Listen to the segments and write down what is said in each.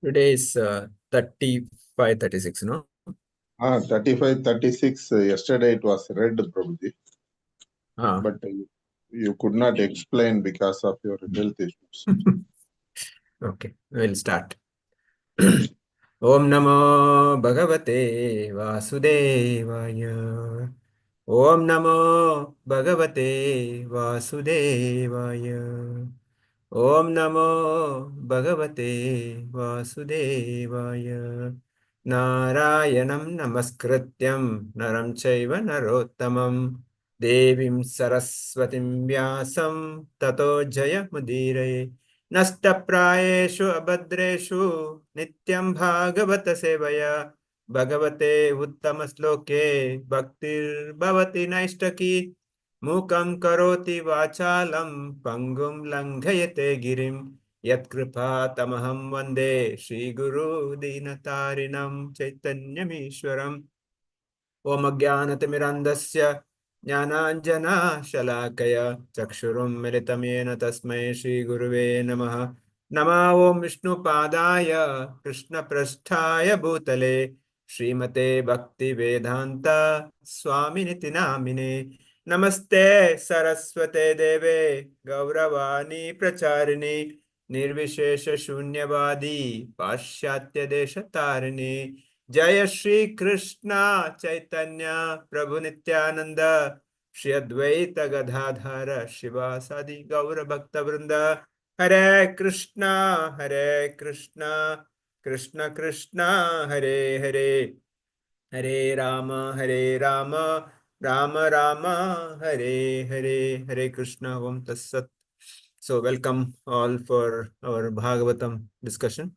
Today is 35, 36, no? 35, 36. Yesterday it was read, Prabhuji, Ah. but you could not explain because of your health issues. Okay, we'll start. Om Namo Bhagavate Vasudevaya. Om Namo Bhagavate Vasudevaya. Om Namo Bhagavate Vasudevaya. Narayanam Namaskrityam Naram Chaiva Narottamam Devim Saraswatim Vyasam Tato Jaya Mudire Nastapráyeshu abhadreshu nityam bhagavata sevaya bhagavate uttamasloke bhaktir bhavati naistaki mukam karoti vachalam pangum langhayate girim yatkripa tamaham vande Shri Guru Dinatarinam Chaitanyamishwaram Om Jnanatimirandasya Jnananjana Shalakaya Chakshurum Militam Yena Tasmai Shri Guruve Namaha Nama Om Vishnu Padaya Krishna Prasthaya Bhutale Srimate Bhakti Vedanta Swaminiti Namine Namaste Saraswate Deve Gauravani Pracharini Nirvishesha Shunyavadi Pashyatya Deshatarine Jaya Shri Krishna Chaitanya Prabhu Nityananda Shri Advaita Gadadhara Shivasadi Gaura Bhakta Vrinda Hare Krishna Krishna Krishna Hare Hare Hare Rama Rama Rama Hare Hare Hare Krishna Om Tassat. So welcome all for our Bhagavatam discussion.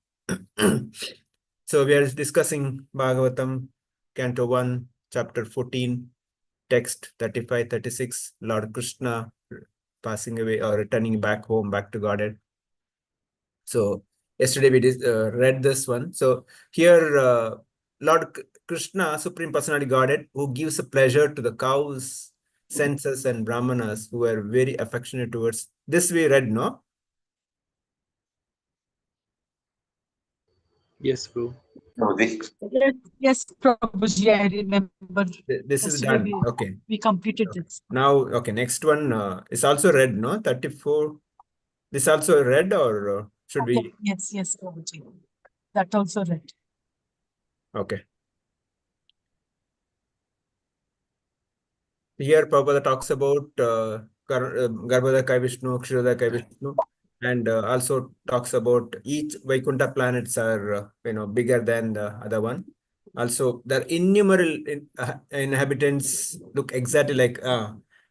So we are discussing Bhagavatam, Canto 1, Chapter 14, Text 35, 36, Lord Krishna passing away or returning back home, back to Godhead. So yesterday we read this one. So here Lord Krishna, Supreme Personality Godhead, who gives a pleasure to the cows, censors and brahmanas who are very affectionate towards. This we read, no? Yes, bro. Yes, Prabhuji, I remember. This is Yesterday done. Okay. we completed Okay. this. Now, okay, next one is also read, no? 34. This also read or should we? Yes, Prabhuji. That also read. Okay. Here Prabhupada talks about Garbhodaka Vishnu, Kshirodaka Vishnu, and also talks about each Vaikuntha planets are bigger than the other one. Also, the innumerable inhabitants look exactly like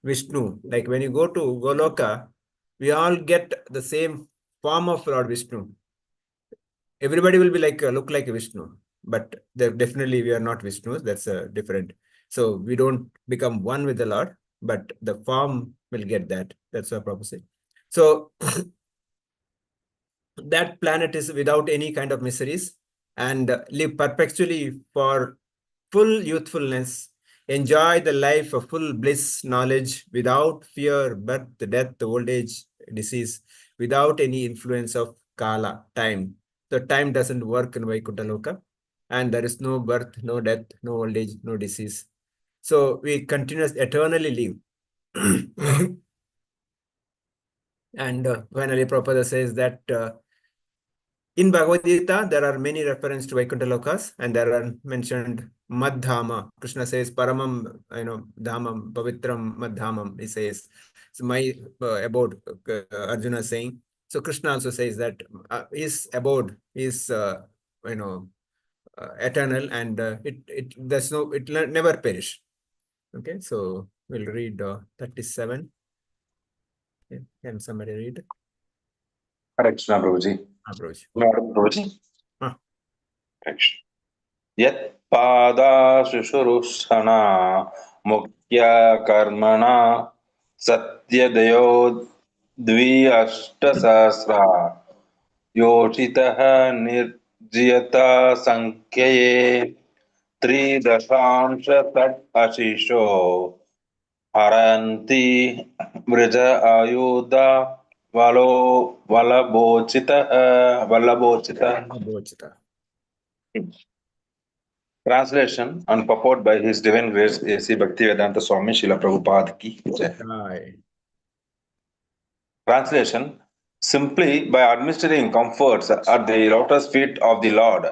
Vishnu. Like when you go to Goloka, we all get the same form of Lord Vishnu. Everybody will be like look like Vishnu, but definitely we are not Vishnus. That's different. So we don't become one with the Lord, but the form will get that. That's what Prabhupada said. So that planet is without any kind of miseries and live perpetually for full youthfulness, enjoy the life of full bliss, knowledge, without fear, birth, death, old age, disease, without any influence of Kala, time. The time doesn't work in Vaikuntha Loka, and there is no birth, no death, no old age, no disease. So we continuously, eternally live. And finally, Prabhupada says that in Bhagavad Gita, there are many references to Vaikuntha Lokas, and there are mentioned Madhama. Krishna says, Paramam, Dhamam, Pavitram Madhamam, he says. So my abode, Arjuna is saying. So Krishna also says that his abode is, eternal, and it never perish. Okay, so we'll read 37. Okay. Can somebody read? Hare Krishna, Prabhuji. Approach. Prabhuji. Hare Krishna. Yat pada shushurusana mukya karmana satya dayo dvi ashta sahasra yoshitaha nirjiyata sankhaye tridashansha tat ashisho haranti vrija ayuda Vallabhochita. Bhagavatam. Translation and purport by His Divine Grace A.C. Bhaktivedanta Swami Srila Prabhupada ki jai. Aye. Translation: simply by administering comforts at the lotus feet of the Lord,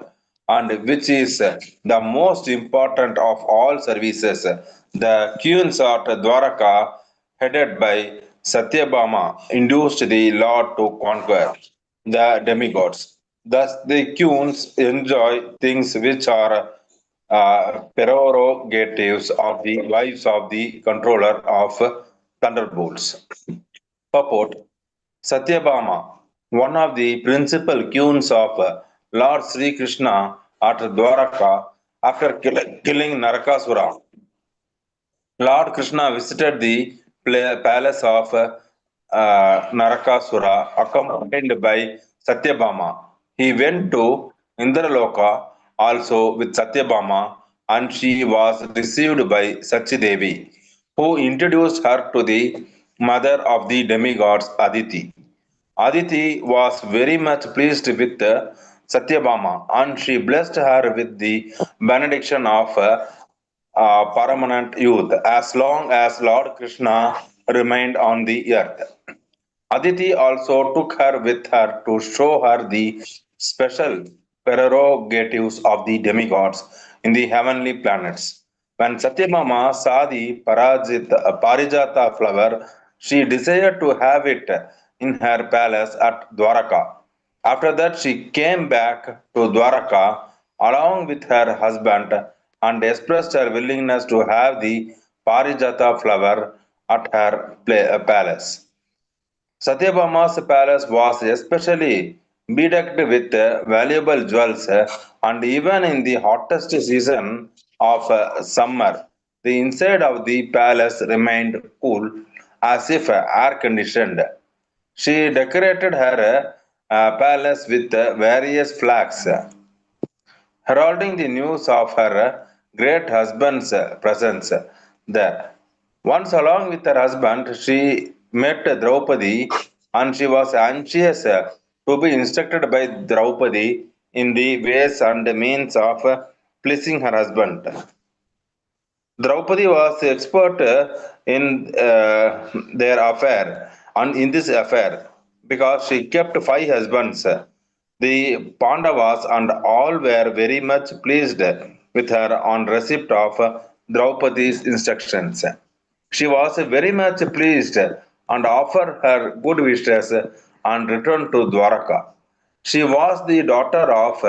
and which is the most important of all services, the queens at Dwaraka, headed by Satyabhama, induced the Lord to conquer the demigods. Thus, the queens enjoy things which are prerogatives of the wives of the controller of thunderbolts. Purport: Satyabhama, one of the principal queens of Lord Sri Krishna at Dwaraka, after killing Narakasura, Lord Krishna visited the palace of Narakasura accompanied by Satyabhama. He went to Indraloka also with Satyabhama, and she was received by Sachidevi, who introduced her to the mother of the demigods Aditi. Aditi was very much pleased with Satyabhama, and she blessed her with the benediction of permanent youth as long as Lord Krishna remained on the earth. Aditi also took her with her to show her the special prerogatives of the demigods in the heavenly planets. When Satyabhama saw the Parijata flower, she desired to have it in her palace at Dwaraka. After that, she came back to Dwaraka along with her husband and expressed her willingness to have the Parijata flower at her palace. Satyabhama's palace was especially bedecked with valuable jewels, and even in the hottest season of summer, the inside of the palace remained cool as if air conditioned. She decorated her palace with various flags, heralding the news of her great husband's presence there. Once, along with her husband, she met Draupadi, and she was anxious to be instructed by Draupadi in the ways and means of pleasing her husband. Draupadi was expert in their affair and in this affair because she kept five husbands. The Pandavas and all were very much pleased with her on receipt of Draupadi's instructions. She was very much pleased and offered her good wishes and returned to Dwaraka. She was the daughter of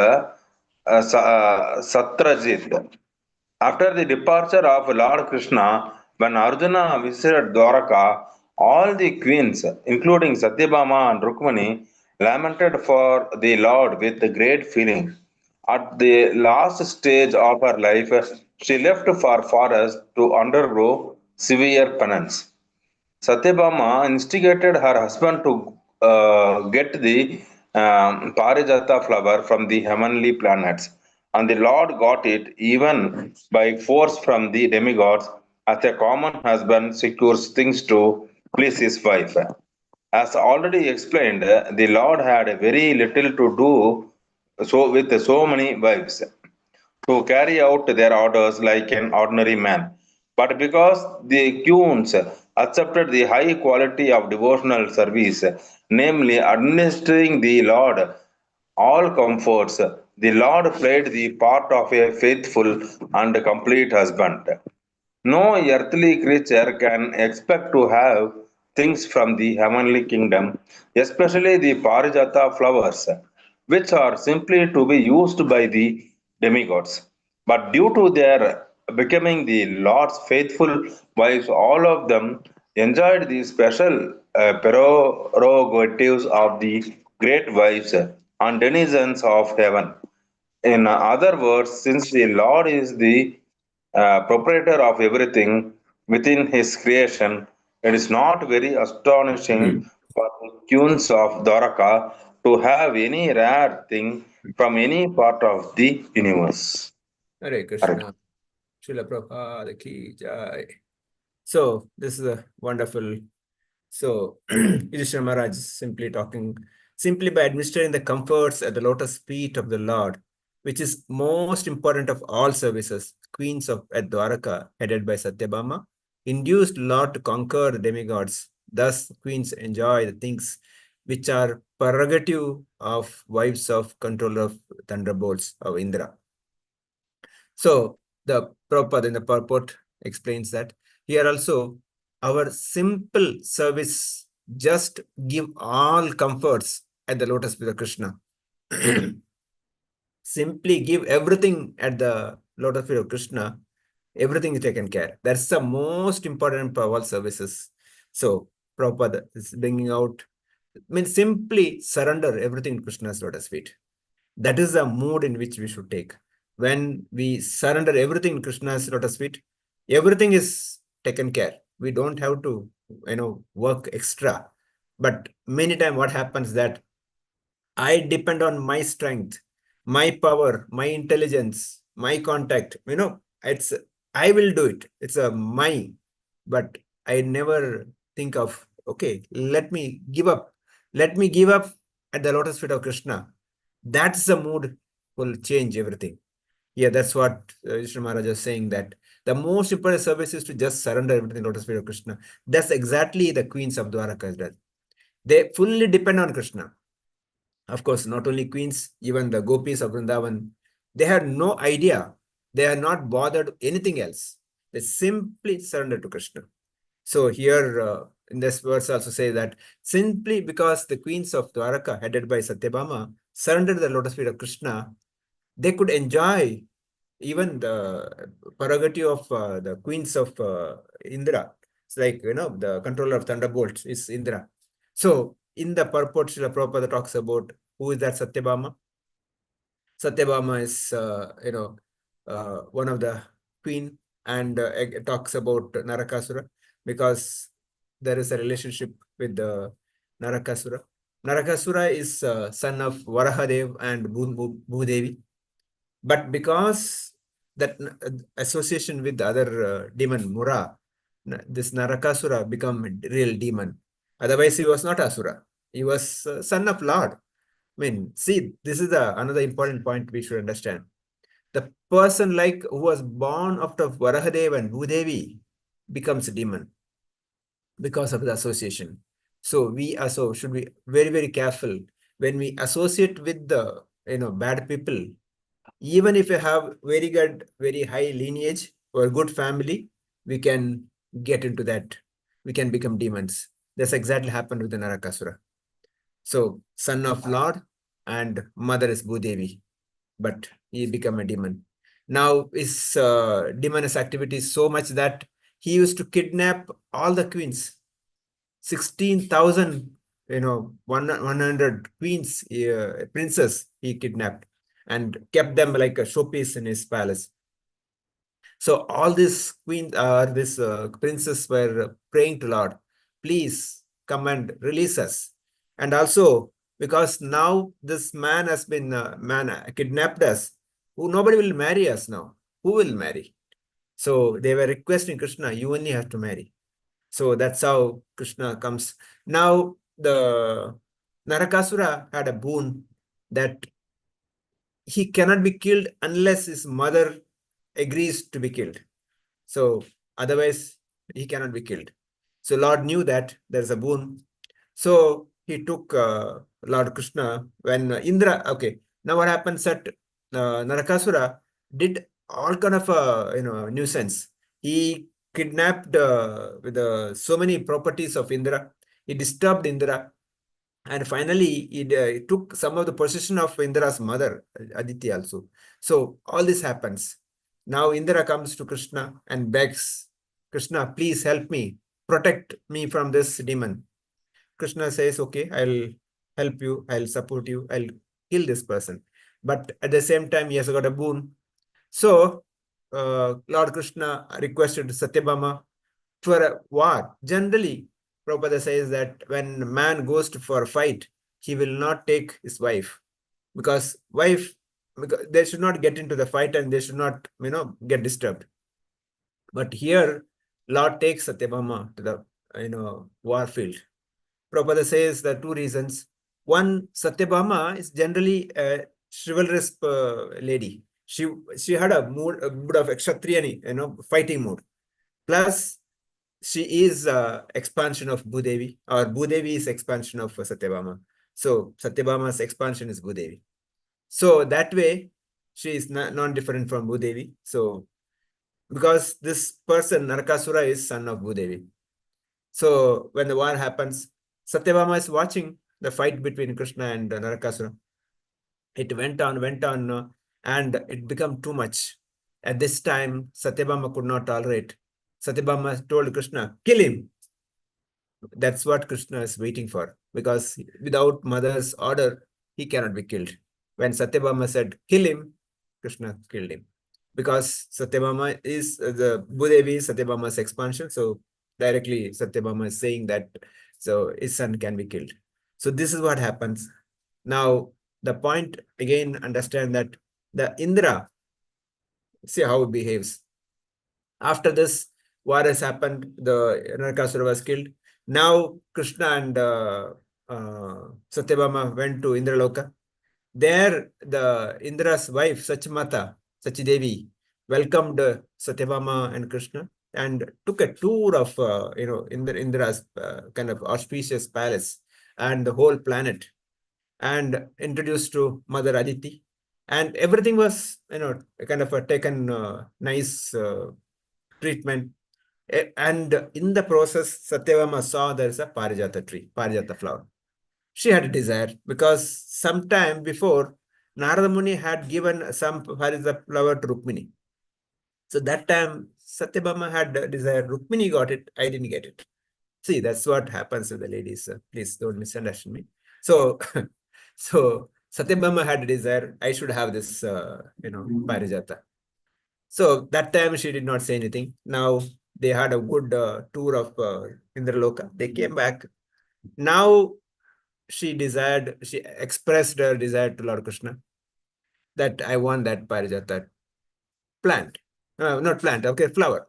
Satrajit. After the departure of Lord Krishna, when Arjuna visited Dwaraka, all the queens, including Satyabhama and Rukmani, lamented for the Lord with great feeling. At the last stage of her life, she left for forest to undergo severe penance. Satyabhama instigated her husband to get the Parijata flower from the heavenly planets, and the Lord got it even by force from the demigods, as a common husband secures things to please his wife. As already explained, the Lord had very little to do with so many wives to carry out their orders like an ordinary man. But because the queens accepted the high quality of devotional service, namely administering the Lord all comforts, the Lord played the part of a faithful and complete husband. No earthly creature can expect to have things from the heavenly kingdom, especially the Parijata flowers, which are simply to be used by the demigods. But due to their becoming the Lord's faithful wives, all of them enjoyed the special prerogatives of the great wives and denizens of heaven. In other words, since the Lord is the proprietor of everything within his creation, it is not very astonishing for the queens of Dwaraka to have any rare thing from any part of the universe. Hare Krishna. Srila Prabhupada ki jai. So this is a wonderful So Yudhishthira Maharaj is simply by administering the comforts at the lotus feet of the Lord, which is most important of all services, queens at Dwaraka, headed by Satyabhama, induced Lord to conquer the demigods. Thus, queens enjoy the things which are prerogative of wives of controller of thunderbolts of Indra. So the Prabhupada in the purport explains that here also our simple service just give all comforts at the lotus feet of Krishna. Simply give everything at the lotus feet of Krishna, everything is taken care. That's the most important of all services. So Prabhupada is bringing out, simply surrender everything to Krishna's lotus feet. That is the mood in which we should take. When we surrender everything in Krishna's lotus feet, everything is taken care. We don't have to, work extra. But many times what happens that I depend on my strength, my power, my intelligence, my contact. I will do it. It's a my, but I never think of, okay, let me give up. Let me give up at the lotus feet of Krishna. That's the mood will change everything. Yeah, that's what Vishnu Maharaj is saying, that the most important service is to just surrender everything to lotus feet of Krishna. That's exactly the queens of Dwaraka has done. They fully depend on Krishna. Of course, not only queens, even the gopis of Vrindavan, they had no idea. They are not bothered anything else. They simply surrender to Krishna. So here in this verse also say that simply because the queens of Dwaraka, headed by Satyabhama, surrendered the lotus feet of Krishna, they could enjoy even the prerogative of the queens of Indra. It's like, the controller of thunderbolts is Indra. So in the purport, Srila Prabhupada talks about who is that Satyabhama. Satyabhama is, one of the queen, and it talks about Narakasura because there is a relationship with the Narakasura. Narakasura is son of Varahadev and Bhudevi. But because that association with the other demon, Mura, this Narakasura become a real demon. Otherwise, he was not Asura. He was son of Lord. See, this is another important point we should understand. The person who was born after Varahadev and Bhudevi becomes a demon because of the association. So we also should be very, very careful when we associate with the bad people. Even if you have very good, very high lineage or good family, we can get into that. We can become demons. That's exactly happened with the Narakasura. So son of Lord and mother is Bhudevi, but he became a demon. Now his demonous activity is so much that he used to kidnap all the queens, 16,000, 100 queens, princess he kidnapped and kept them like a showpiece in his palace. So all these queens, this princes were praying to Lord, please come and release us. And also because now this man has been kidnapped us, nobody will marry us now. Who will marry? So they were requesting Krishna, you only have to marry. So that's how Krishna comes. Now the Narakasura had a boon that he cannot be killed unless his mother agrees to be killed. So otherwise he cannot be killed. So Lord knew that there's a boon. So he took Lord Krishna when Indra, okay. Now what happens that Narakasura did all kind of nuisance. He kidnapped with so many properties of Indra. He disturbed Indra. And finally, he took some of the possession of Indra's mother, Aditi also. So all this happens. Now Indra comes to Krishna and begs, Krishna, please help me, protect me from this demon. Krishna says, okay, I'll help you, I'll support you, I'll kill this person. But at the same time, he has got a boon. So Lord Krishna requested Satyabhama for a war. Generally, Prabhupada says that when a man goes for a fight, he will not take his wife because they should not get into the fight and they should not, get disturbed. But here, Lord takes Satyabhama to the war field. Prabhupada says the two reasons. One, Satyabhama is generally a chivalrous lady. She had a mood of Kshatriyani, fighting mood. Plus, she is expansion of Bhudevi, or Bhudevi is expansion of Satyabhama. So Satyabhama's expansion is Bhudevi. So that way, she is non-different from Bhudevi. So because this person, Narakasura, is son of Bhudevi. So when the war happens, Satyabhama is watching the fight between Krishna and Narakasura. It went on, and it became too much. At this time, Satyabhama could not tolerate. Satyabhama told Krishna, kill him. That's what Krishna is waiting for, because without mother's order, he cannot be killed. When Satyabhama said, kill him, Krishna killed him. Because Satyabhama is the Bhudevi, Satyabhama's expansion. So directly Satyabhama is saying that, so his son can be killed. So this is what happens. Now, the point again, understand that the Indra, see how it behaves. After this war has happened, the Narakasura was killed. Now Krishna and Satyabhama went to Indraloka. There, the Indra's wife, Sachimata, Sachidevi, welcomed Satyabhama and Krishna and took a tour of Indra's kind of auspicious palace and the whole planet, and introduced to Mother Aditi, and everything was kind of taken nice treatment. And in the process, Satyabhama saw there is a Parijata tree, Parijata flower. She had a desire, because sometime before, Narada Muni had given some Parijata flower to Rukmini. So that time, Satyabhama had a desire. Rukmini got it, I didn't get it. See, that's what happens with the ladies. Please don't misunderstand me. So, so Satyabhama had a desire, I should have this, Parijata. So that time she did not say anything. Now they had a good tour of Indraloka. They came back. Now she expressed her desire to Lord Krishna that I want that Parijata plant. Not plant, okay, flower.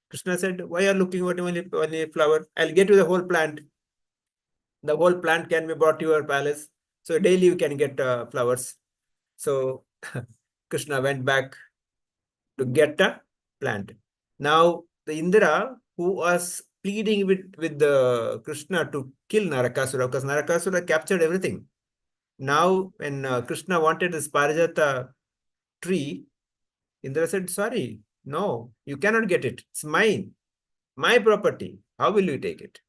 Krishna said, why are you looking at only flower? I'll get you the whole plant. The whole plant can be brought to your palace. So daily you can get flowers. So Krishna went back to get a plant. Now the Indra, who was pleading with the Krishna to kill Narakasura, because Narakasura captured everything. Now when Krishna wanted this Parijata tree, Indra said, sorry, no, you cannot get it. It's mine, my property. How will you take it?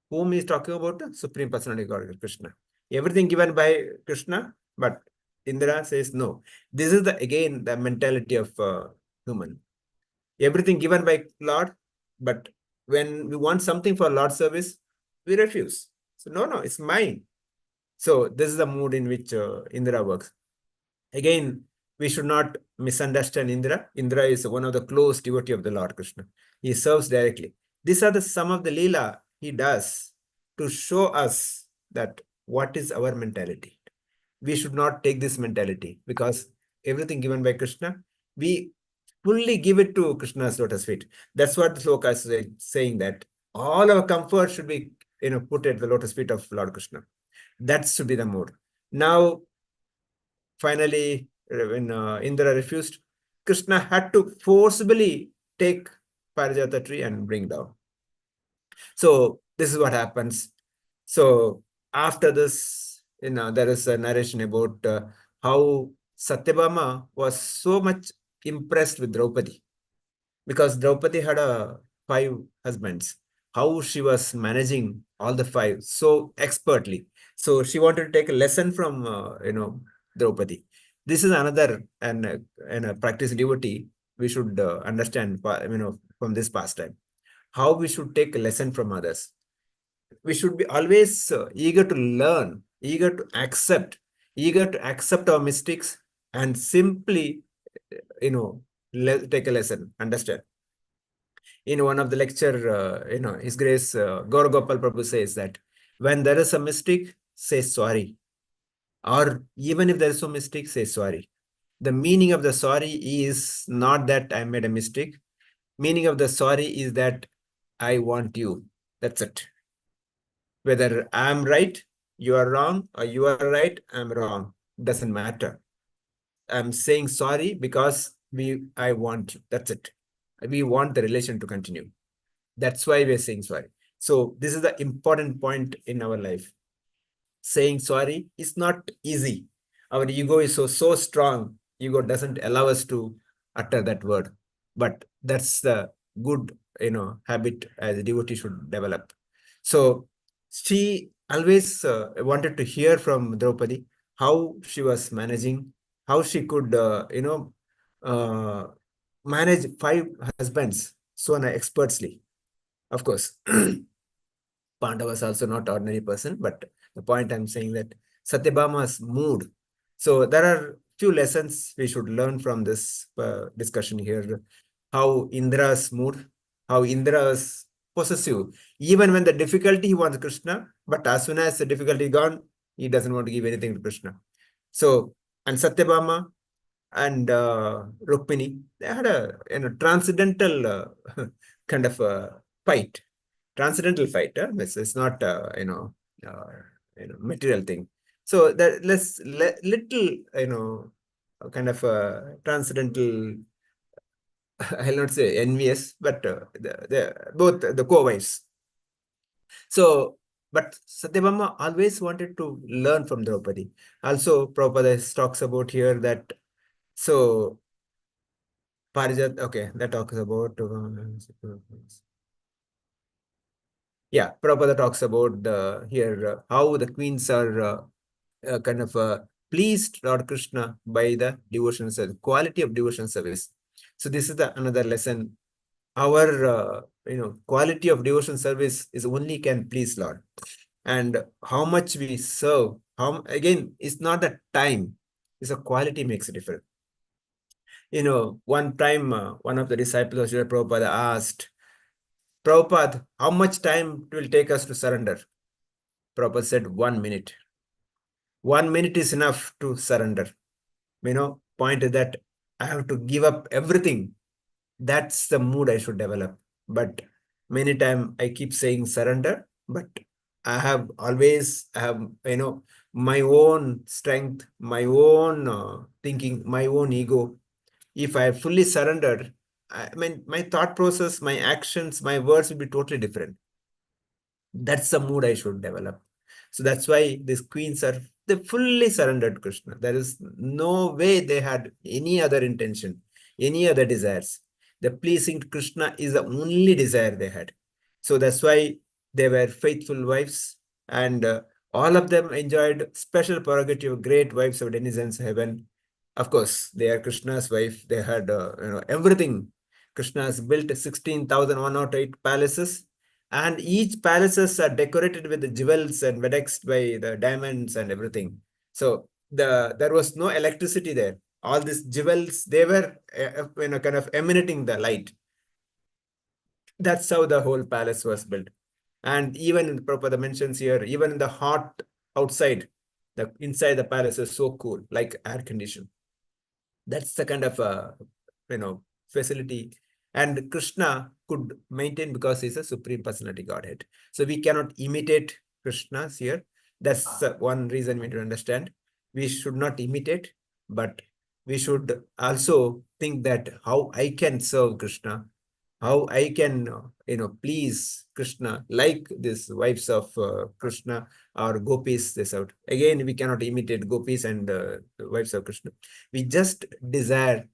Whom is talking about? The Supreme Personality of Godhead, Krishna. Everything given by Krishna, but Indra says no. This is again the mentality of human. Everything given by Lord, but when we want something for Lord service, we refuse. So no, it's mine. So this is the mood in which Indra works. Again, we should not misunderstand Indra. Indra is one of the close devotee of the Lord Krishna. He serves directly. These are some of the Leela he does to show us that what is our mentality. We should not take this mentality, because everything given by Krishna, we fully give it to Krishna's lotus feet. That's what the sloka is saying, that all our comfort should be put at the lotus feet of Lord Krishna. That should be the mood. Now, finally, when Indra refused, Krishna had to forcibly take Parijata tree and bring down. So this is what happens. So after this, there is a narration about how Satyabhama was so much impressed with Draupadi, because Draupadi had 5 husbands. How she was managing all the 5 so expertly. So she wanted to take a lesson from Draupadi. This is another and a practice devotee we should understand from this pastime. How we should take a lesson from others. We should be always eager to learn, eager to accept our mistakes, and simply take a lesson, understand. In one of the lecture, His Grace Gaura Gopal Prabhu says that when there is a mistake, say sorry. Or even if there is no mistake, say sorry. The meaning of the sorry is not that I made a mistake. Meaning of the sorry is that I want you. That's it. Whether I'm right, you are wrong, or you are right, I'm wrong. Doesn't matter. I'm saying sorry because I want you. That's it. We want the relation to continue. That's why we're saying sorry. So this is the important point in our life. Saying sorry is not easy. Our ego is so strong. Ego doesn't allow us to utter that word. But that's the good, habit as a devotee should develop. So she always wanted to hear from Draupadi how she was managing, how she could, uh, manage 5 husbands so expertly. Of course, Pandava was also not ordinary person, but the point I'm saying that Satyabhama's mood. So there are few lessons we should learn from this discussion here. How Indra's mood, how Indra was possessive. Even when the difficulty, he wants Krishna, but as soon as the difficulty gone, he doesn't want to give anything to Krishna. So, and Satyabhama and Rukmini, they had a transcendental kind of fight. Transcendental fight. It's not material thing. So that little kind of transcendental. I'll not say envious, but both the co-wives. So, but Satyabhama always wanted to learn from Draupadi. Also, Prabhupada talks about here that so Parijat. Okay, that talks about. Yeah, Prabhupada talks about here how the queens are kind of pleased Lord Krishna by the devotion service, quality of devotion service. So this is another lesson. Our quality of devotion service is only can please Lord, and how much we serve. How again, it's not the time; it's a quality makes a difference. One time one of the disciples of Srila Prabhupada asked, Prabhupada, how much time it will take us to surrender? Prabhupada said 1 minute. 1 minute is enough to surrender. Point is that I have to give up everything. That's the mood I should develop. But many times I keep saying surrender, but I have my own strength, my own thinking, my own ego. If I fully surrendered, my thought process, my actions, my words will be totally different. That's the mood I should develop. So that's why these queens they fully surrendered Krishna. There is no way they had any other intention, any other desires. The pleasing to Krishna is the only desire they had. So that's why they were faithful wives, and all of them enjoyed special prerogative, great wives of denizens of heaven. Of course, they are Krishna's wife. They had everything. Krishna has built 16,108 palaces, and each palaces are decorated with the jewels and vexed by the diamonds and everything. So there was no electricity there. All these jewels, they were kind of emanating the light. That's how the whole palace was built. And even Prabhupada mentions here, even in the hot outside, the inside the palace is so cool, like air condition. That's the kind of facility. And Krishna could maintain because he's a supreme personality Godhead. So we cannot imitate Krishna's here. That's one reason we need to understand. We should not imitate, but we should also think that how I can serve Krishna, how I can, please Krishna, like these wives of Krishna or gopis. This out again, we cannot imitate gopis and the wives of Krishna. We just desire,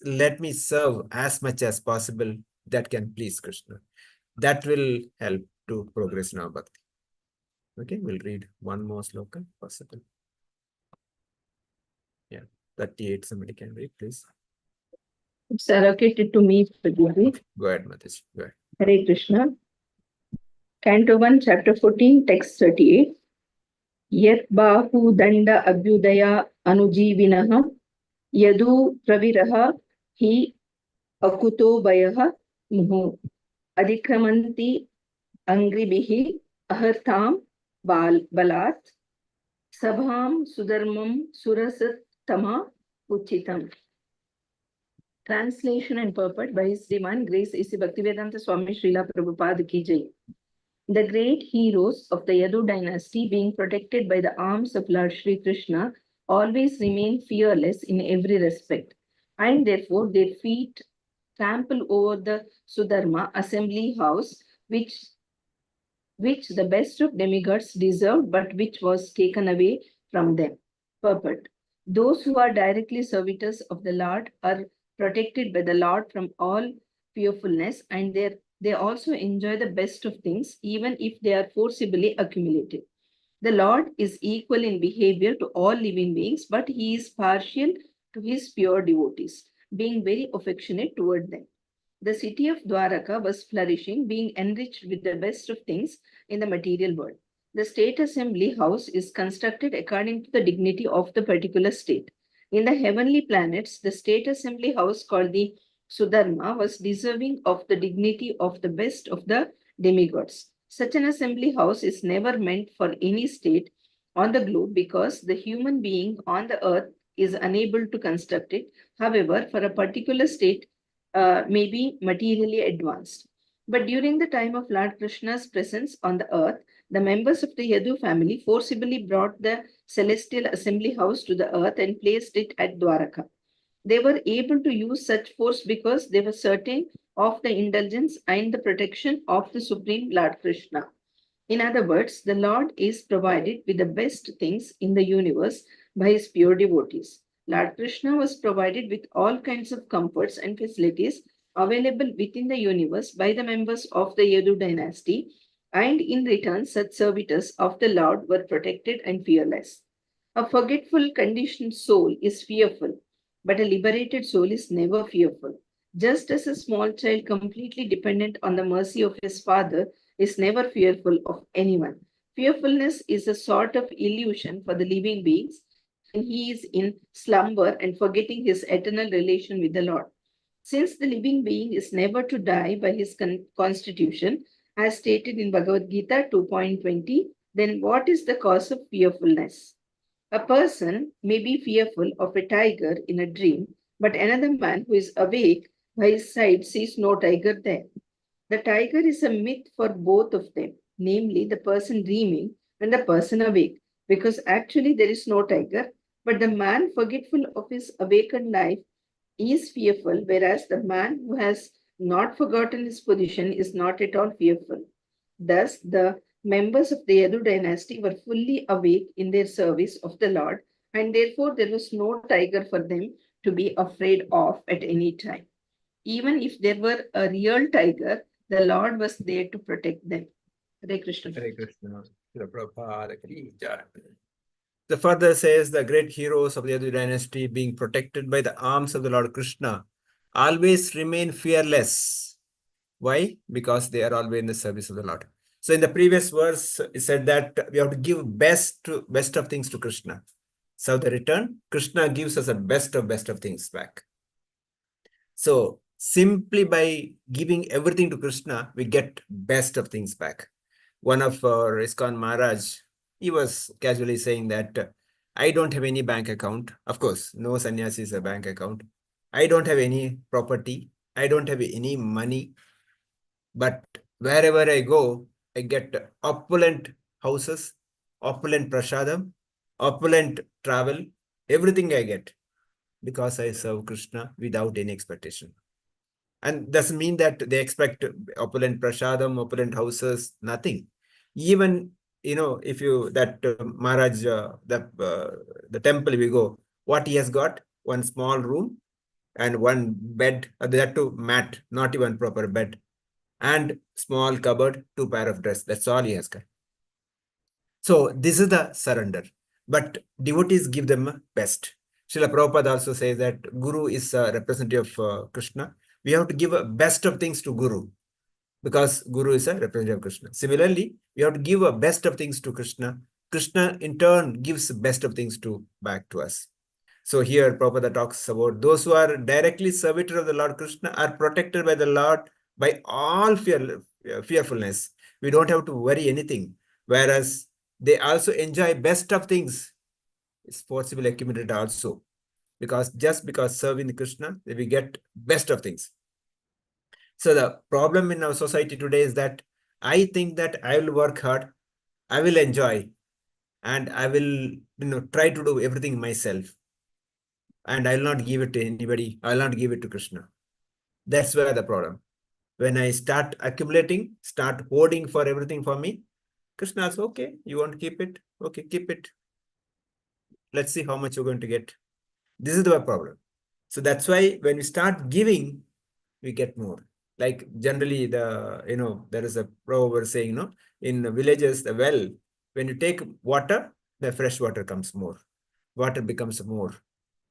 let me serve as much as possible that can please Krishna. That will help to progress in our bhakti. Okay, we'll read one more sloka possible. Yeah, 38. Somebody can read, please. It's allocated to me, Prabhuji. Go ahead, Mataji. Go ahead. Hare Krishna. Canto 1, Chapter 14, Text 38. Yat bahu danda abhyudaya anujivinaha yadu praviraha hi akuto bayaha muhu adhikramanti angribihi ahartam balat sabham sudarmam surasatama uchitam. Translation and purport by His Divine Grace A.C. Bhaktivedanta Swami Srila Prabhupada Ki Jai. The great heroes of the Yadu dynasty, being protected by the arms of Lord Sri Krishna, always remain fearless in every respect, and therefore their feet trample over the Sudharma assembly house, which the best of demigods deserved, but which was taken away from them. Purport. Those who are directly servitors of the Lord are protected by the Lord from all fearfulness, and they also enjoy the best of things, even if they are forcibly accumulated. The Lord is equal in behavior to all living beings, but he is partial to his pure devotees, being very affectionate toward them. The city of Dwaraka was flourishing, being enriched with the best of things in the material world. The state assembly house is constructed according to the dignity of the particular state. In the heavenly planets, the state assembly house called the Sudharma was deserving of the dignity of the best of the demigods. Such an assembly house is never meant for any state on the globe because the human being on the earth is unable to construct it. However, for a particular state, may be materially advanced. But during the time of Lord Krishna's presence on the earth, the members of the Yadu family forcibly brought the celestial assembly house to the earth and placed it at Dwaraka. They were able to use such force because they were certain of the indulgence and the protection of the Supreme Lord Krishna. In other words, the Lord is provided with the best things in the universe by his pure devotees. Lord Krishna was provided with all kinds of comforts and facilities available within the universe by the members of the Yadu dynasty, and in return, such servitors of the Lord were protected and fearless. A forgetful, conditioned soul is fearful, but a liberated soul is never fearful. Just as a small child completely dependent on the mercy of his father is never fearful of anyone. Fearfulness is a sort of illusion for the living beings when he is in slumber and forgetting his eternal relation with the Lord. Since the living being is never to die by his constitution, as stated in Bhagavad Gita 2.20, then what is the cause of fearfulness? A person may be fearful of a tiger in a dream, but another man who is awake by his side sees no tiger there. The tiger is a myth for both of them, namely the person dreaming and the person awake, because actually there is no tiger, but the man forgetful of his awakened life is fearful, whereas the man who has not forgotten his position is not at all fearful. Thus, the members of the Yadu dynasty were fully awake in their service of the Lord, and therefore there was no tiger for them to be afraid of at any time. Even if there were a real tiger, the Lord was there to protect them. Hare Krishna. Hare Krishna. Srila Prabhupada Ki Jai. The further says the great heroes of the Yadu dynasty, being protected by the arms of the Lord Krishna, always remain fearless. Why? Because they are always in the service of the Lord. So in the previous verse, it said that we have to give best of things to Krishna. So the return, Krishna gives us the best of things back. So simply by giving everything to Krishna, we get best of things back. One of our ISKCON Maharaj, he was casually saying that I don't have any bank account. Of course, no sannyasi is a bank account. I don't have any property. I don't have any money. But wherever I go, I get opulent houses, opulent prasadam, opulent travel, everything I get because I serve Krishna without any expectation. And doesn't mean that they expect opulent prasadam, opulent houses, nothing. Even, if you, Maharaj, the temple we go, what he has got? One small room and one bed, that too mat, not even proper bed. And small cupboard, 2 pair of dress. That's all he has got. So this is the surrender. But devotees give them best. Srila Prabhupada also says that Guru is a representative of Krishna. We have to give a best of things to Guru because Guru is a representative of Krishna. Similarly, we have to give a best of things to Krishna. Krishna in turn gives best of things back to us. So here Prabhupada talks about those who are directly servitor of the Lord Krishna are protected by the Lord by all fearfulness. We don't have to worry anything. Whereas they also enjoy best of things. It's possibly accumulated also. because serving Krishna, we get best of things. So the problem in our society today is that I think that I will work hard, I will enjoy, and I will try to do everything myself, and I will not give it to anybody. I will not give it to Krishna. That's where the problem. When I start accumulating, start hoarding for everything for me, Krishna says, okay, you want to keep it? Okay, keep it. Let's see how much you're going to get. This is the problem. So that's why when we start giving, we get more. Like generally there is a proverb saying, in villages, the well, when you take water, the fresh water comes more. Water becomes more.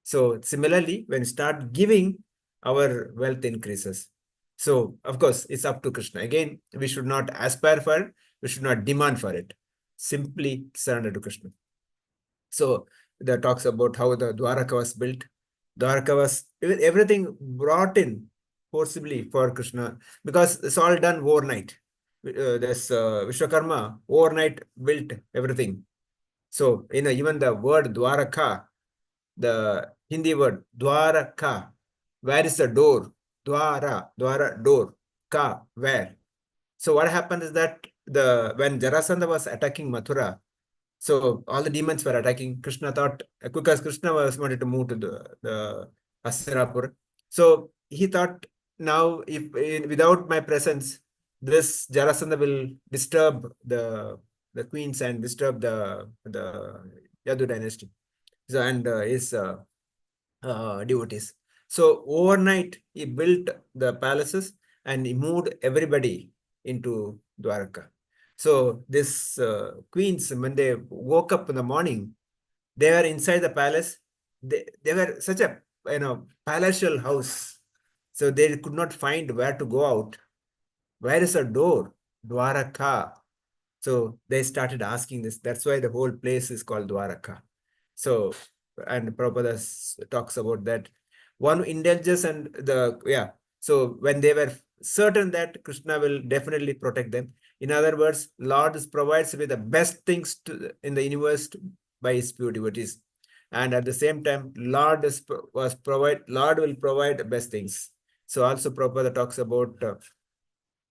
So similarly, when you start giving, our wealth increases. So of course, it's up to Krishna. Again, we should not aspire for it. We should not demand for it. Simply surrender to Krishna. So that talks about how the Dwaraka was built. Dwaraka was everything brought in forcibly for Krishna, because it's all done overnight. This Vishwakarma overnight built everything. So even the word Dwaraka, the Hindi word Dwaraka, where is the door? Dwara, door. Ka, where? So what happened is that when Jarasandha was attacking Mathura, so all the demons were attacking. Krishna thought, because Krishna wanted to move to the Hastinapur. So he thought, now without my presence, this Jarasandha will disturb the queens and disturb the Yadu dynasty. So, and his devotees. So overnight, he built the palaces and he moved everybody into Dwaraka. So this queens, when they woke up in the morning, they were inside the palace. They were such a palatial house. So they could not find where to go out. Where is a door? Dwaraka. So they started asking this. That's why the whole place is called Dwaraka. So, and Prabhupada talks about that. One indulges and so when they were certain that Krishna will definitely protect them. In other words, Lord provides with the best things in the universe by his pure devotees. And at the same time, Lord will provide the best things. So also Prabhupada talks about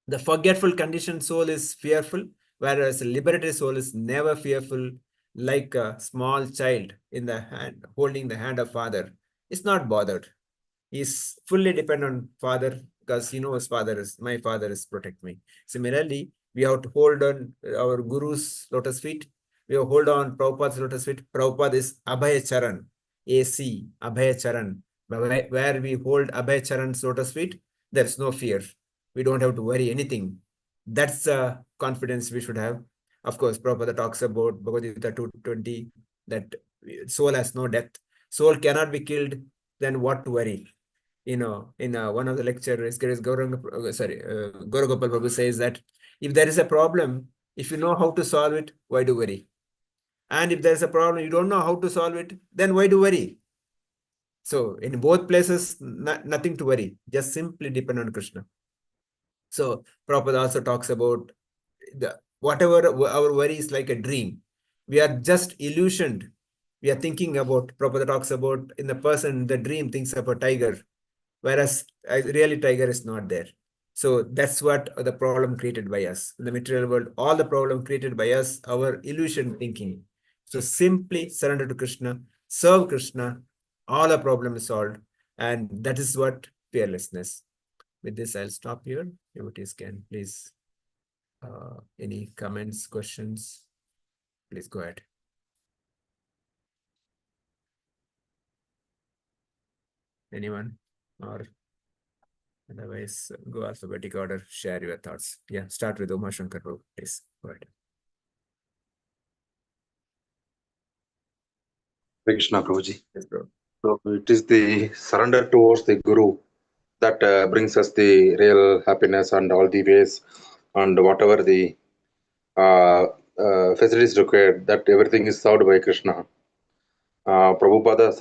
the forgetful conditioned soul is fearful, whereas a liberated soul is never fearful, like a small child in the hand, holding the hand of father. It's not bothered. He's fully dependent on father, because he knows my father is protect me. Similarly, we have to hold on our guru's lotus feet. We have to hold on Prabhupada's lotus feet. Prabhupada is Abhaya Charan, AC, Abhaya Charan. Where we hold Abhaya Charan's lotus feet, there's no fear. We don't have to worry anything. That's the confidence we should have. Of course, Prabhupada talks about Bhagavad Gita 220, that soul has no death. Soul cannot be killed, then what to worry? In one of the lectures, Gauragopal Prabhu says that if there is a problem, if you know how to solve it, why do worry? And if there's a problem, you don't know how to solve it, then why do worry? So in both places, nothing to worry, just simply depend on Krishna. So Prabhupada also talks about whatever our worry is like a dream. We are just illusioned. We are thinking about, Prabhupada talks about in the person, the dream thinks of a tiger, whereas really tiger is not there. So that's what the problem created by us. In the material world, all the problem created by us, our illusion thinking. So simply surrender to Krishna, serve Krishna, all our problem is solved. And that is what fearlessness. With this, I'll stop here. Devotees can please, any comments, questions, please go ahead. Anyone? Or otherwise, go alphabetic order, share your thoughts. Yeah, start with Uma Shankar, please. Go ahead. Krishna Prabhuji. Yes, bro. So it is the surrender towards the Guru that brings us the real happiness and all the ways and whatever the facilities required, that everything is served by Krishna. Prabhupada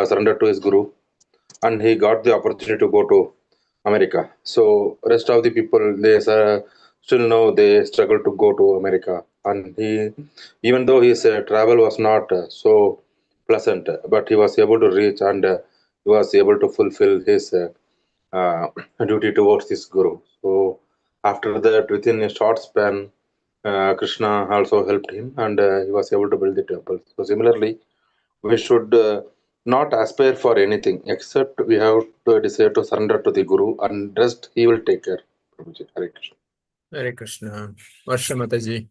surrendered to his Guru and he got the opportunity to go to America. So rest of the people, they still know they struggle to go to America. And he, even though his travel was not so pleasant, but he was able to reach and he was able to fulfill his uh, duty towards this guru. So after that, within a short span, Krishna also helped him and he was able to build the temple. So similarly, we should not aspire for anything except we have to decide to surrender to the guru and rest he will take care. Prabhuji, Hare Krishna. Hare Krishna. Varsha Mataji.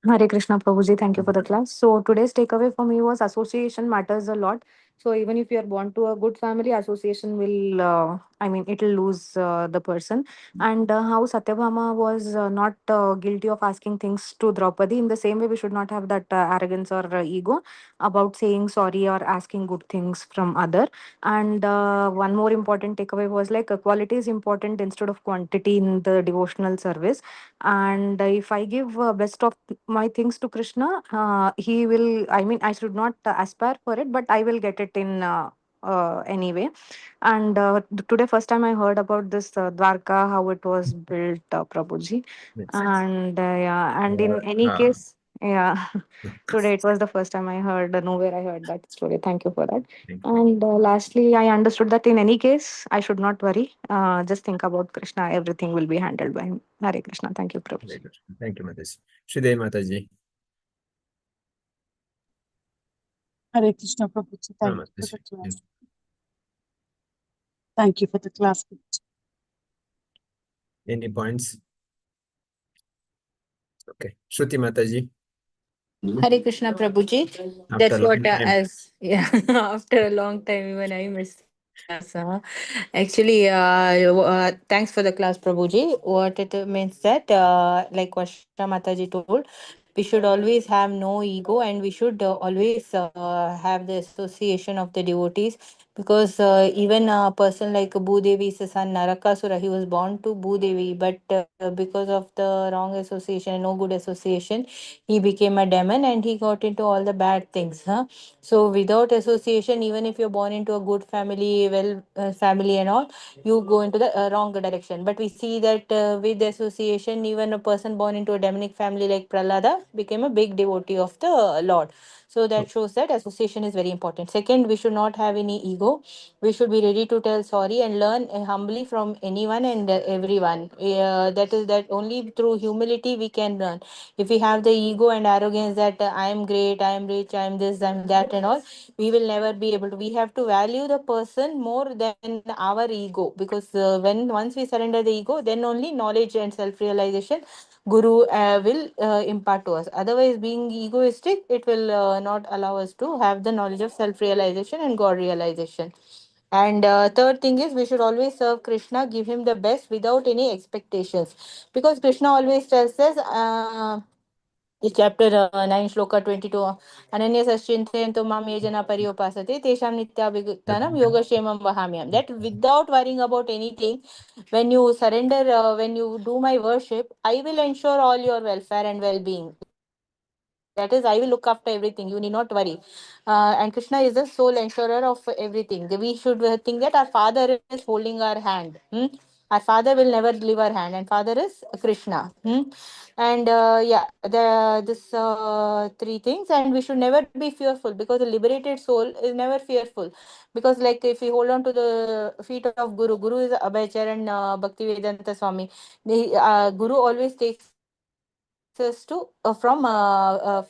Hare Krishna Prabhuji, thank you for the class. So today's takeaway for me was association matters a lot. So even if you are born to a good family, association will, it'll lose the person. And how Satyabhama was not guilty of asking things to Draupadi. In the same way, we should not have that arrogance or ego about saying sorry or asking good things from other. And one more important takeaway was like quality is important instead of quantity in the devotional service. And if I give best of my things to Krishna, he will, I should not aspire for it, but I will get it in anyway. And today, first time I heard about this Dwarka, how it was built, Prabhuji. Yes. And yeah, and in any case, yeah, today it was the first time I heard, nowhere I heard that story. Thank you for that. Thank you. And lastly, I understood that in any case, I should not worry. Just think about Krishna. Everything will be handled by him. Hare Krishna. Thank you, Prabhu. Hare Krishna. Thank you, Mataji. Shridevi Mataji. Hare Krishna Prabhuji. Thank you for Namaste. the class. Thank you for the class. Any points? Okay. Shruti Mataji. Hare Krishna Prabhuji. After That's a long what time. as yeah after a long time even I missed class. Actually, thanks for the class, Prabhuji. What it means that like Vasha Mataji told, we should always have no ego and we should always have the association of the devotees because even a person like Bhudevi's son Narakasura, he was born to Bhudevi, but because of the wrong association, no good association, he became a demon and he got into all the bad things. So without association, even if you're born into a good family, well family and all, you go into the wrong direction. But we see that with association, even a person born into a demonic family like Prahlada became a big devotee of the Lord. So that shows that association is very important. Second, we should not have any ego. We should be ready to tell sorry and learn humbly from anyone and everyone. That is that only through humility we can learn. If we have the ego and arrogance that I am great, I am rich, I am this, I am that, and all, we will never be able to. We have to value the person more than our ego because when once we surrender the ego, then only knowledge and self realization Guru will impart to us. Otherwise, being egoistic, it will not allow us to have the knowledge of self realization and God realization. And third thing is we should always serve Krishna, give him the best without any expectations. Because Krishna always tells us, in chapter 9, shloka 22, Ananya Saschintayanto Mam Yajana Pariopasate, Tesham Nityabhitanam Yogashemam Vahamyam. That without worrying about anything, when you surrender, when you do my worship, I will ensure all your welfare and well being. That is, I will look after everything. You need not worry. And Krishna is the sole ensurer of everything. We should think that our Father is holding our hand. Our Father will never leave our hand, and Father is Krishna. And yeah, this three things, and we should never be fearful because the liberated soul is never fearful. Because, like, if we hold on to the feet of Guru is Abhay Charan Bhaktivedanta Swami. Guru always takes us to from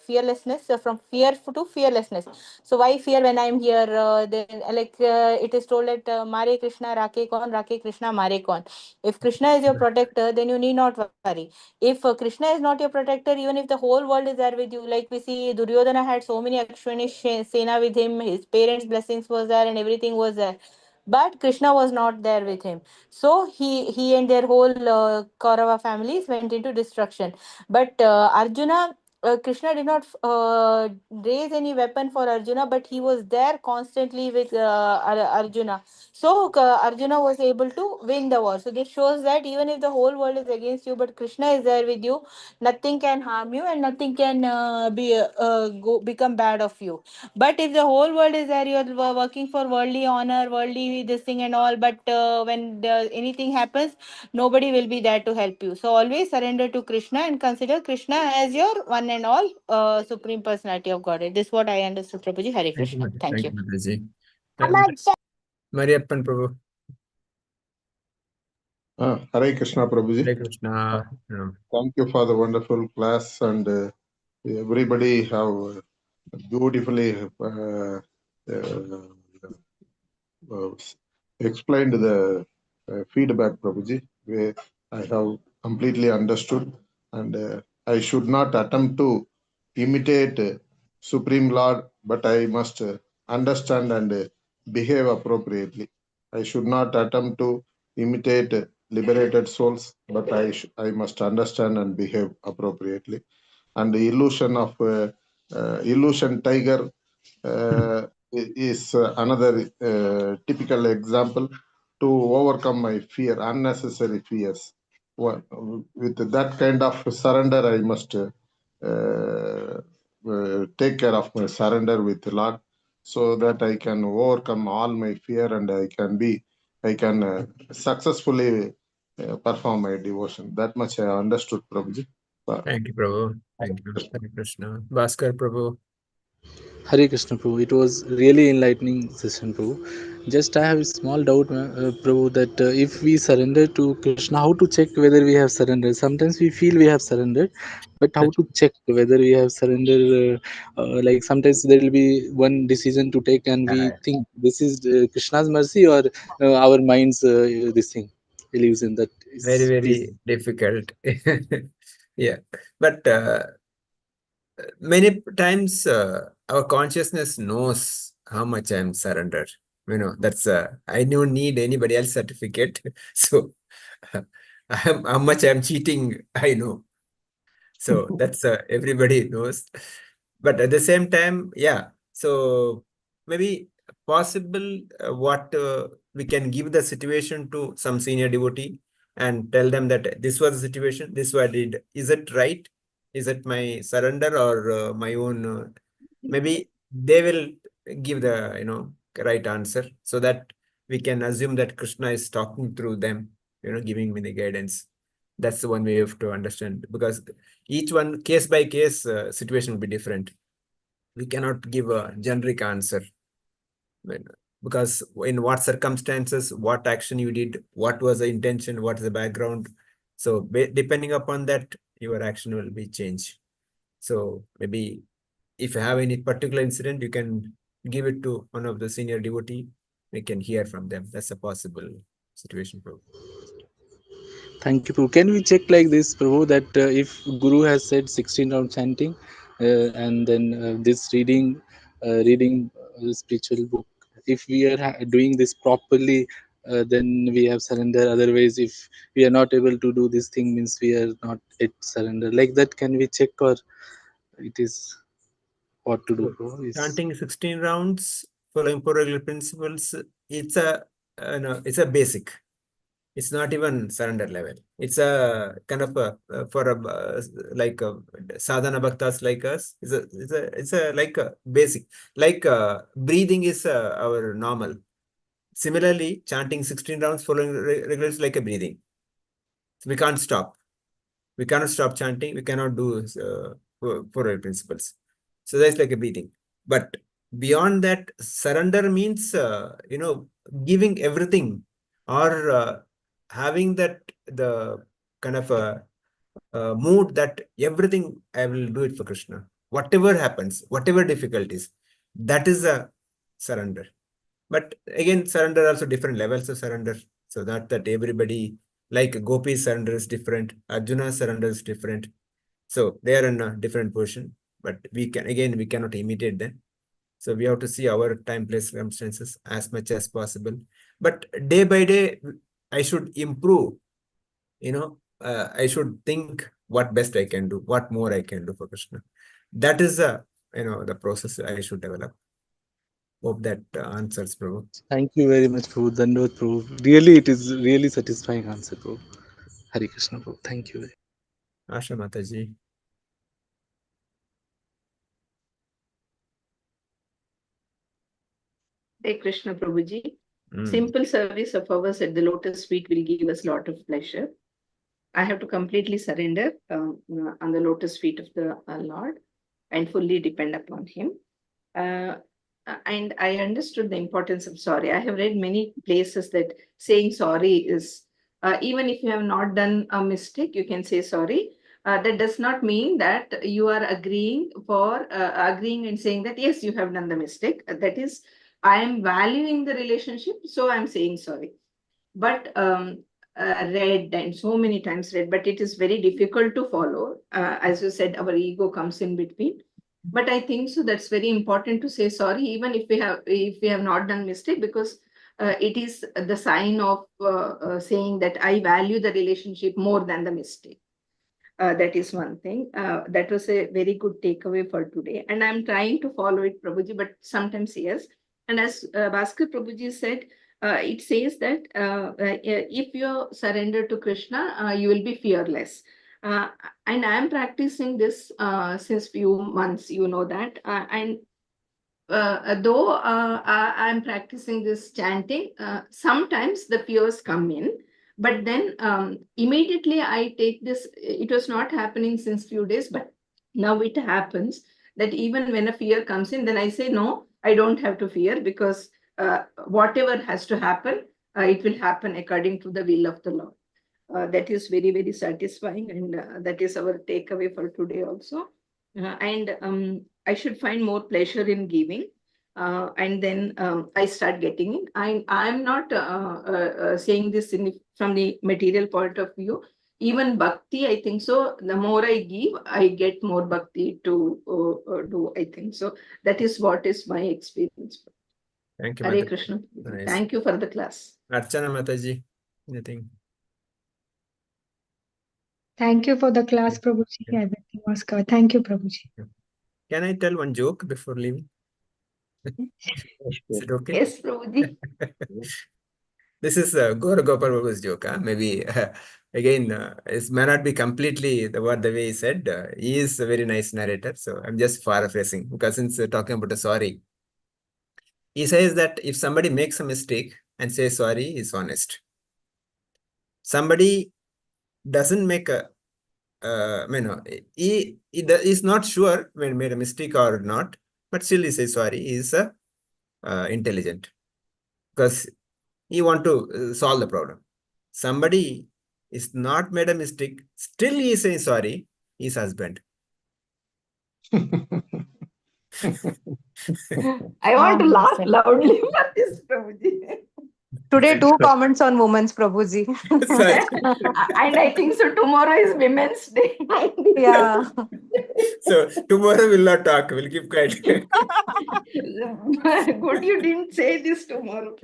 fearlessness, from fear to fearlessness. So why fear when I'm here? Then it is told that Mare Krishna Rake Kon, Rake Krishna Mare Kon. If Krishna is your protector, then you need not worry. If Krishna is not your protector, even if the whole world is there with you, like we see Duryodhana had so many Akshwani Sena with him, his parents' blessings was there and everything was there. But Krishna was not there with him. So he and their whole Kaurava families went into destruction. But Arjuna, Krishna did not raise any weapon for Arjuna, but he was there constantly with Arjuna. So Arjuna was able to win the war. So this shows that even if the whole world is against you, but Krishna is there with you, nothing can harm you and nothing can become bad of you. But if the whole world is there, you're working for worldly honor, worldly this thing and all, but when anything happens, nobody will be there to help you. So always surrender to Krishna and consider Krishna as your one one and all Supreme Personality of Godhead. This is what I understood, Prabhuji. Hare Krishna. Thank you. Mataji. Mariappan Prabhu. Hare Krishna, Prabhuji. Hare Krishna. Thank you for the wonderful class, and everybody have beautifully explained the feedback, Prabhuji. I have completely understood, and I should not attempt to imitate Supreme Lord, but I must understand and behave appropriately. I should not attempt to imitate liberated souls, but I must understand and behave appropriately. And the illusion of illusion tiger is another typical example to overcome my fear, unnecessary fears. With that kind of surrender, I must take care of my surrender with the Lord, so that I can overcome all my fear and I can successfully perform my devotion. That much I understood, Prabhuji. Thank you, Prabhu. Thank you. Hare Krishna. Bhaskar Prabhu. Hare Krishna Prabhu, it was really enlightening session, Prabhu. Just I have a small doubt, Prabhu, that if we surrender to Krishna, how to check whether we have surrendered? Sometimes we feel we have surrendered, but how to check whether we have surrendered? Like sometimes there will be one decision to take, and we think this is Krishna's mercy or our mind's this thing illusion that Very, is. Please. very difficult. Yeah. But many times our consciousness knows how much I'm surrendered. That's I don't need anybody else certificate. So how much I'm cheating, I know. So that's everybody knows. But at the same time, yeah. So maybe possible what we can give the situation to some senior devotee and tell them that this was the situation, this what I did. Is it right? Is it my surrender or my own? Maybe they will give the right answer, so that we can assume that Krishna is talking through them, giving me the guidance. That's the one way have to understand, because each one case by case situation will be different. We cannot give a generic answer, because in what circumstances, what action you did, what was the intention, what is the background. So depending upon that, your action will be changed. So maybe if you have any particular incident, you can give it to one of the senior devotee. We can hear from them. That's a possible situation, Prabhu. Thank you, Prabhu. Can we check like this, Prabhu, that if Guru has said 16 round chanting, and then this reading spiritual book, if we are doing this properly, then we have surrender. Otherwise, if we are not able to do this thing, means we are not at surrender. Like that, can we check, or it is what to do, Prabhu? Chanting 16 rounds, following four regular principles, it's a basic. It's not even surrender level. It's a kind of for like sadhana bhaktas like us. It's a like a basic. Like breathing is our normal. Similarly, chanting 16 rounds, following regular is like a breathing. So we can't stop. We cannot stop chanting. We cannot do four principles. So that's like a breathing. But beyond that, surrender means giving everything, or having the kind of a mood that everything I will do it for Krishna. Whatever happens, whatever difficulties, that is a surrender. But again, surrender also different levels of surrender. So that everybody, like Gopi's surrender is different, Arjuna's surrender is different. So they are in a different position, but we cannot imitate them. So we have to see our time, place, circumstances as much as possible. But day by day, I should improve. I should think what best I can do, what more I can do for Krishna. That is the process I should develop. Hope that answers, Prabhu. Thank you very much, Prabhu. Dandavad, Prabhu. Really, it is really satisfying answer, Prabhu. Hare Krishna, Prabhu. Thank you. Asha Mataji. Hey Krishna Prabhuji. Simple service of ours at the Lotus Feet will give us a lot of pleasure. I have to completely surrender on the lotus feet of the Lord and fully depend upon Him. And I understood the importance of sorry. I have read many places that saying sorry is, even if you have not done a mistake, you can say sorry. That does not mean that you are agreeing and saying that, yes, you have done the mistake. That is, I am valuing the relationship, so I'm saying sorry. But read and so many times read, but it is very difficult to follow. As you said, our ego comes in between. But I think so that's very important to say sorry, even if we have not done mistake, because it is the sign of saying that I value the relationship more than the mistake. That is one thing. That was a very good takeaway for today. And I'm trying to follow it, Prabhuji, but sometimes yes. And as Bhaskar Prabhuji said, it says that if you surrender to Krishna, you will be fearless. And I'm practicing this since few months, you know that. And though I'm practicing this chanting, sometimes the fears come in. But then immediately I take this, it was not happening since few days, but now it happens that even when a fear comes in, then I say, no, I don't have to fear, because whatever has to happen, it will happen according to the will of the Lord. That is very, very satisfying. And that is our takeaway for today also. And I should find more pleasure in giving. And then I start getting it. I'm not saying this from the material point of view. Even bhakti, I think so. The more I give, I get more bhakti to do, I think so. That is what is my experience. Thank you, Hare Mataji. Krishna. Nice. Thank you for the class. Archana Mataji, anything? Thank you for the class, Yeah. Prabhuji. Yeah. Everything was covered. Thank you, Prabhuji. Can I tell one joke before leaving? Is it okay? Yes, Prabhuji. This is Gaura Gopal Babu's joke. Maybe again, it may not be completely the way he said. He is a very nice narrator, so I'm just paraphrasing, because since talking about a sorry, he says that if somebody makes a mistake and says sorry, he's honest. Somebody doesn't make a, he is not sure when made a mistake or not, but still he says sorry. He is intelligent, because he want to solve the problem. Somebody is not made a mistake, still he is saying sorry, his husband. I want to laugh loudly for this, Prabhuji. Today, 2 comments on women's, Prabhuji. Sorry. And I think so tomorrow is Women's Day. Yeah. So tomorrow we'll not talk, we'll keep quiet. Good you didn't say this tomorrow.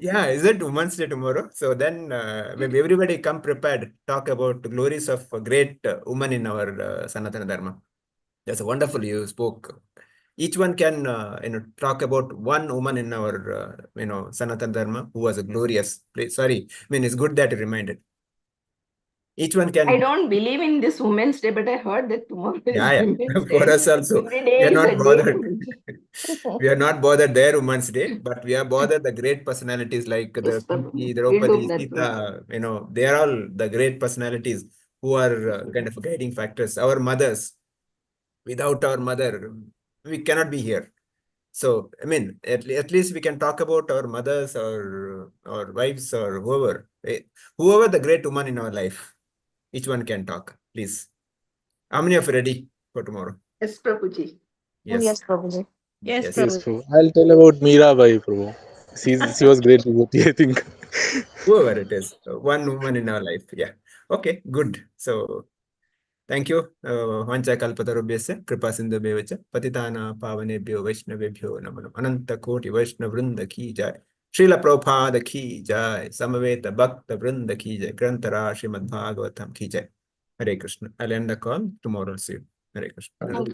Yeah, is it Women's Day tomorrow? So then maybe everybody come prepared, talk about the glories of a great woman in our Sanatana Dharma. That's wonderful you spoke. Each one can talk about one woman in our Sanatana Dharma who was a glorious. Sorry, I mean it's good that you reminded. Each one can. I don't believe in this Women's Day, but I heard that tomorrow is Women's Day. For us also. Every day We are is not a bothered. day. We are not bothered their Women's Day, but we are bothered the great personalities like the Yes, Kunti, we'll do Draupadi, that, Sita, they are all the great personalities who are kind of guiding factors. Our mothers, without our mother, we cannot be here. So, I mean, at least we can talk about our mothers or wives or whoever. Whoever the great woman in our life, each one can talk, please. How many of you ready for tomorrow? Yes, Prabhuji. Yes, Prabhuji. Yes, Yes. Yes, Prabhu. Prabhu. I'll tell about Mirabai, Prabhu. She was great devotee, I think. Whoever it is, one woman in our life. Yeah. Okay, good. So, thank you. Vancha kalpatarubhyasya kripa sindhubhyo cha patitana pavanebhyo vaishnavebhyo namo namo ananta koti vaishnav vrinda ki jai. Srila Prabhupada ki jai. Samaveta Bhakta Vrinda ki jai. Grantara Srimad Bhagavatam ki jai. Hare Krishna. I'll end the call. Tomorrow, see you. Hare Krishna. Thank you.